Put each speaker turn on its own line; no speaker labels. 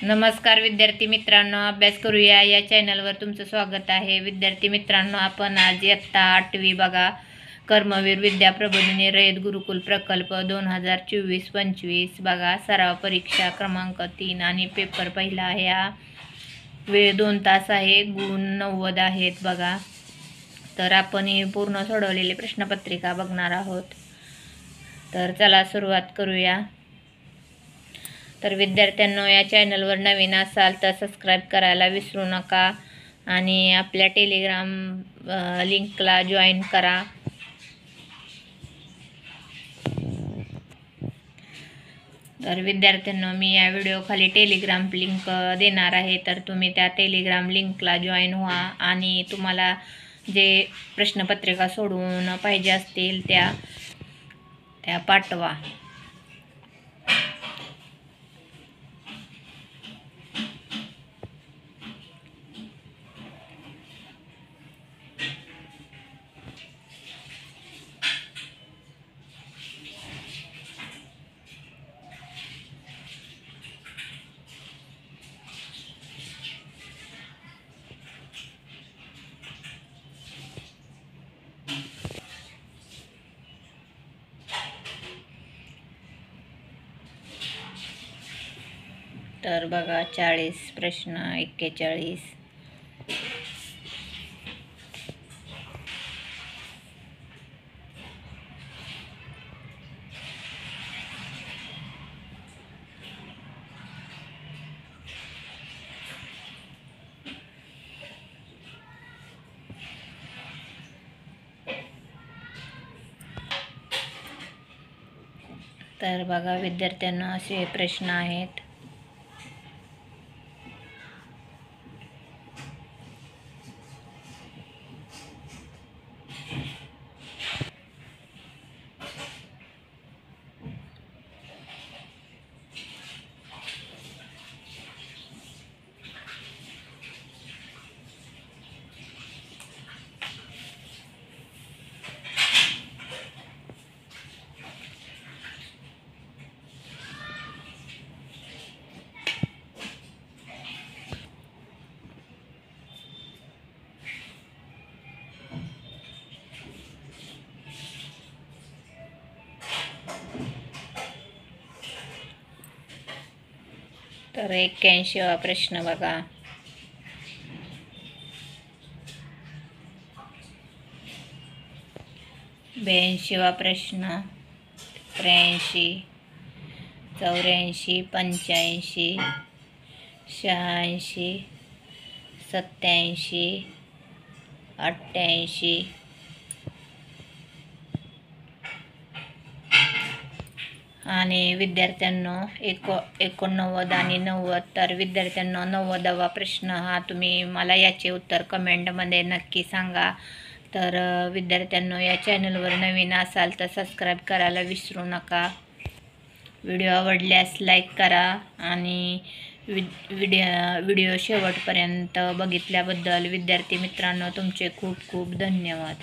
नमस्कार विद्यार्थी मित्रांनो, अभ्यास करूया या चॅनलवर तुमचं स्वागत आहे। विद्यार्थी मित्रांनो, आपण आज इयत्ता 8वी बघा, कर्मवीर विद्या प्रबोधिनी रयत गुरुकुल प्रकल्प 2024-25 बघा, सराव परीक्षा क्रमांक 3 आणि पेपर पहिला आहे। हा वेळ 2 तास आहे, गुण 90 आहेत बघा। तर आपण ही पूर्ण सोडवलेली प्रश्नपत्रिका बघणार आहोत। तर चला सुरुवात करूया। तर विद्यार्थ्यांनो, या चॅनलवर नवीन असाल तर सबस्क्राईब करायला विसरू नका आणि आपल्या टेलिग्राम लिंकला जॉईन करा। तर विद्यार्थ्यांनो, मी या व्हिडिओ खाली टेलिग्राम लिंक देणार आहे, तर तुम्ही त्या टेलिग्राम लिंकला जॉईन व्हा आणि तुम्हाला जे प्रश्नपत्रिका सोडवून पाहिजे असतील त्या पाठवा। तर बघा, 40 प्रश्न 41। तर बघा विद्यार्थ्यांना, असे प्रश्न आहेत। तर 81वा प्रश्न बघा। वा प्रश्न 83, 84, 85, 86, 87, 88 आणि विद्यार्थ्यांनो 89 आणि 90। तर विद्यार्थ्यांनो, 90वा प्रश्न हा तुम्ही मला याचे उत्तर कमेंटमध्ये नक्की सांगा। तर विद्यार्थ्यांनो, या चॅनलवर नवीन असाल तर सबस्क्राईब करायला विसरू नका। व्हिडिओ आवडल्यास लाईक करा आणि व्हिडिओ शेवटपर्यंत बघितल्याबद्दल विद्यार्थी मित्रांनो तुमचे खूप खूप धन्यवाद।